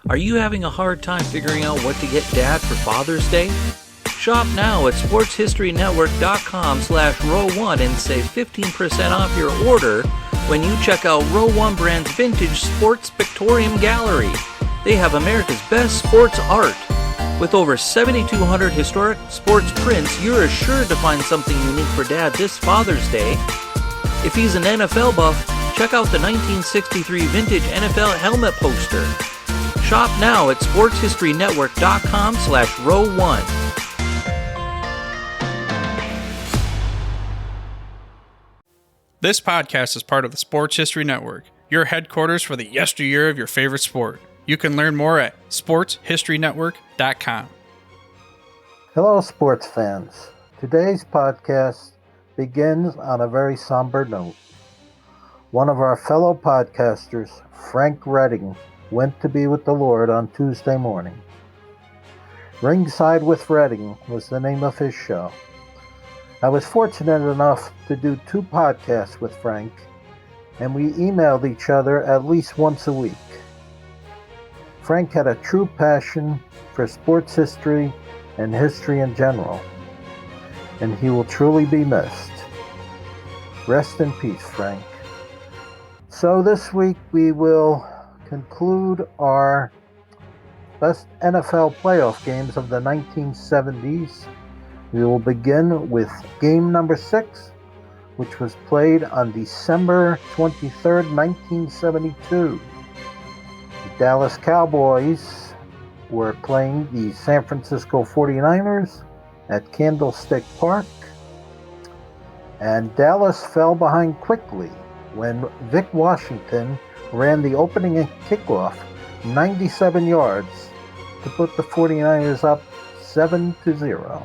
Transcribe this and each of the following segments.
Are you having a hard time figuring out what to get Dad for Father's Day? Shop now at sportshistorynetwork.com/row1 and save 15% off your order when you check out Row 1 Brand's Vintage Sports Pictorium Gallery. They have America's best sports art. With over 7,200 historic sports prints, you're assured to find something unique for Dad this Father's Day. If he's an NFL buff, check out the 1963 vintage NFL helmet poster. Shop now at sportshistorynetwork.com/row1. This podcast is part of the Sports History Network, your headquarters for the yesteryear of your favorite sport. You can learn more at sportshistorynetwork.com. Hello, sports fans. Today's podcast begins on a very somber note. One of our fellow podcasters, Frank Redding, went to be with the Lord on Tuesday morning. Ringside with Redding was the name of his show. I was fortunate enough to do 2 podcasts with Frank, and we emailed each other at least once a week. Frank had a true passion for sports history and history in general, and he will truly be missed. Rest in peace, Frank. So this week we will conclude our best NFL playoff games of the 1970s. We will begin with game number 6, which was played on December 23rd, 1972. The Dallas Cowboys were playing the San Francisco 49ers at Candlestick Park, and Dallas fell behind quickly when Vic Washington ran the opening kickoff 97 yards to put the 49ers up 7-0.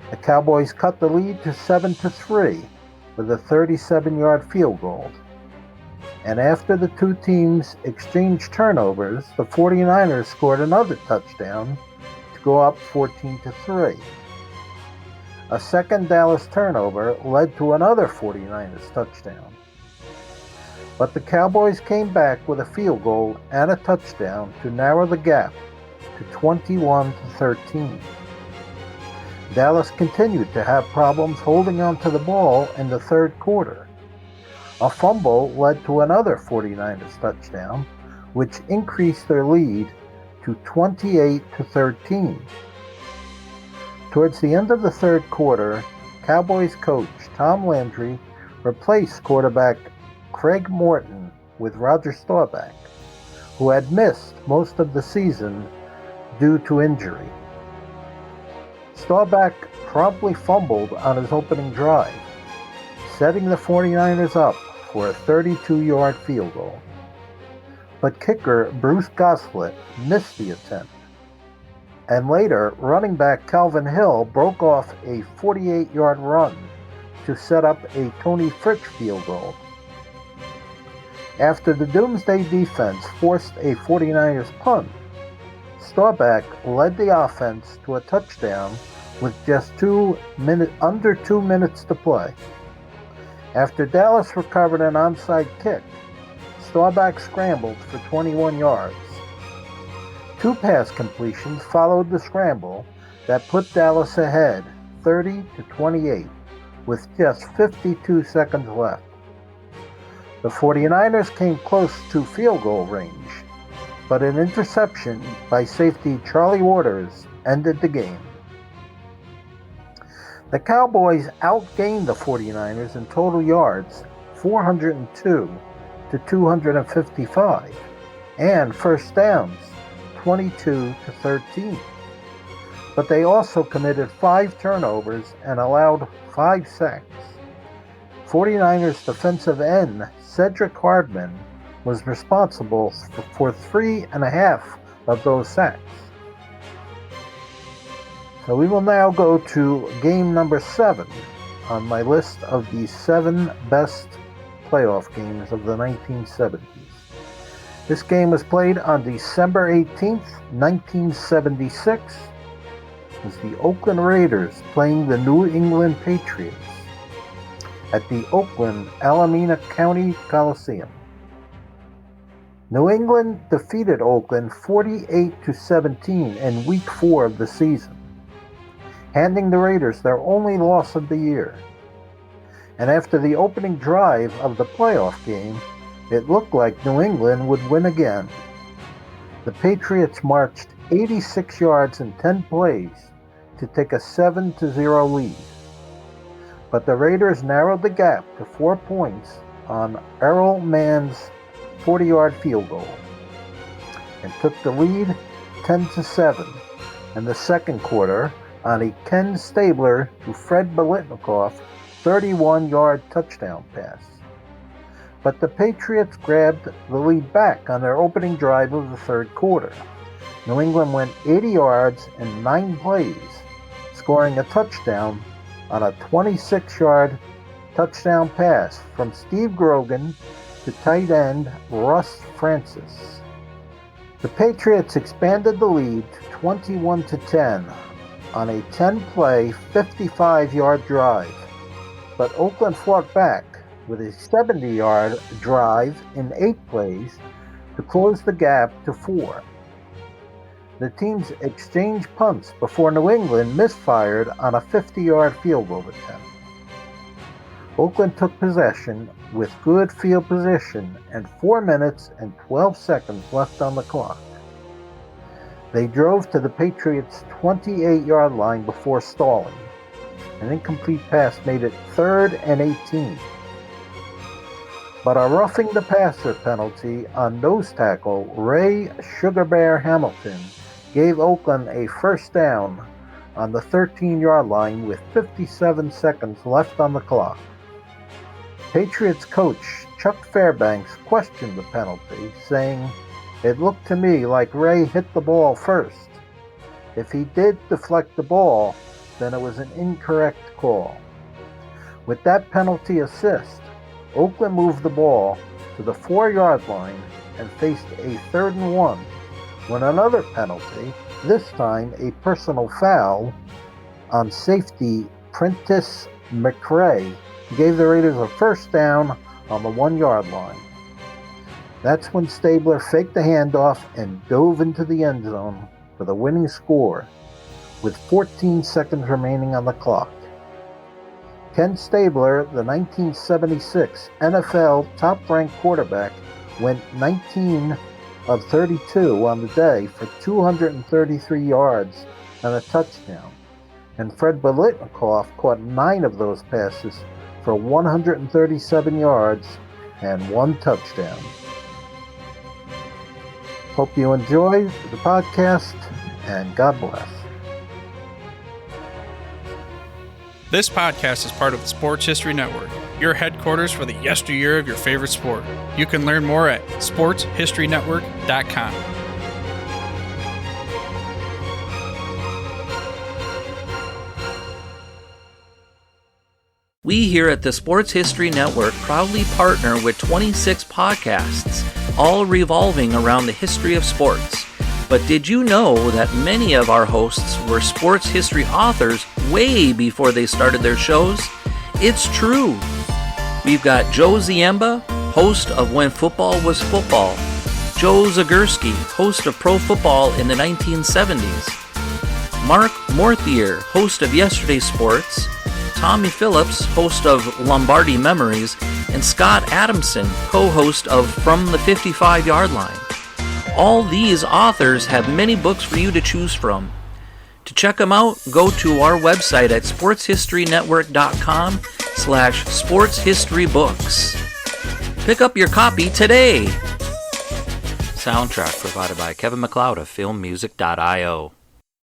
The Cowboys cut the lead to 7-3 with a 37-yard field goal. And after the 2 teams exchanged turnovers, the 49ers scored another touchdown to go up 14-3. A second Dallas turnover led to another 49ers touchdown. But the Cowboys came back with a field goal and a touchdown to narrow the gap to 21-13. Dallas continued to have problems holding on to the ball in the third quarter. A fumble led to another 49ers touchdown, which increased their lead to 28-13. Towards the end of the third quarter, Cowboys coach Tom Landry replaced quarterback Craig Morton with Roger Staubach, who had missed most of the season due to injury. Staubach promptly fumbled on his opening drive, setting the 49ers up for a 32-yard field goal. But kicker Bruce Goslett missed the attempt, and later running back Calvin Hill broke off a 48-yard run to set up a Tony Fritsch field goal. After the Doomsday defense forced a 49ers punt, Staubach led the offense to a touchdown with just under 2 minutes to play. After Dallas recovered an onside kick, Staubach scrambled for 21 yards. 2 pass completions followed the scramble that put Dallas ahead 30-28 with just 52 seconds left. The 49ers came close to field goal range, but an interception by safety Charlie Waters ended the game. The Cowboys outgained the 49ers in total yards 402-255 and first downs 22-13. But they also committed 5 turnovers and allowed 5 sacks. 49ers defensive end Cedric Hardman was responsible for 3.5 of those sacks. So we will now go to game number 7 on my list of the 7 best playoff games of the 1970s. This game was played on December 18th, 1976. It was the Oakland Raiders playing the New England Patriots at the Oakland Alameda County Coliseum. New England defeated Oakland 48-17 in Week 4 of the season, handing the Raiders their only loss of the year. And after the opening drive of the playoff game, it looked like New England would win again. The Patriots marched 86 yards in 10 plays to take a 7-0 lead. But the Raiders narrowed the gap to 4 points on Errol Mann's 40-yard field goal and took the lead 10-7 in the second quarter on a Ken Stabler to Fred Biletnikoff 31-yard touchdown pass. But the Patriots grabbed the lead back on their opening drive of the third quarter. New England went 80 yards in 9 plays, scoring a touchdown on a 26-yard touchdown pass from Steve Grogan to tight end Russ Francis. The Patriots expanded the lead to 21-10 on a 10-play, 55-yard drive, but Oakland fought back with a 70-yard drive in 8 plays to close the gap to 4. The teams exchanged punts before New England misfired on a 50-yard field goal attempt. Oakland took possession with good field position and 4 minutes and 12 seconds left on the clock. They drove to the Patriots' 28-yard line before stalling. An incomplete pass made it 3rd and 18. But a roughing the passer penalty on nose tackle Ray Sugar Bear Hamilton gave Oakland a first down on the 13-yard line with 57 seconds left on the clock. Patriots coach Chuck Fairbanks questioned the penalty, saying, "It looked to me like Ray hit the ball first. If he did deflect the ball, then it was an incorrect call." With that penalty assist, Oakland moved the ball to the 4-yard line and faced a 3rd and 1 when another penalty, this time a personal foul on safety Prentice McRae, gave the Raiders a first down on the 1-yard line. That's when Stabler faked the handoff and dove into the end zone for the winning score with 14 seconds remaining on the clock. Ken Stabler, the 1976 NFL top-ranked quarterback, went 19 of 32 on the day for 233 yards and a touchdown. And Fred Biletnikoff caught 9 of those passes for 137 yards and 1 touchdown. Hope you enjoy the podcast, and God bless. This podcast is part of the Sports History Network, your headquarters for the yesteryear of your favorite sport. You can learn more at sportshistorynetwork.com. We here at the Sports History Network proudly partner with 26 podcasts, all revolving around the history of sports. But did you know that many of our hosts were sports history authors way before they started their shows? It's true. We've got Joe Ziemba, host of When Football Was Football, Joe Zagurski, host of Pro Football in the 1970s, Mark Morthier, host of Yesterday Sports, Tommy Phillips, host of Lombardi Memories, and Scott Adamson, co-host of From the 55-Yard Line. All these authors have many books for you to choose from. To check them out, go to our website at sportshistorynetwork.com/sportshistorybooks. Pick up your copy today. Soundtrack provided by Kevin MacLeod of filmmusic.io.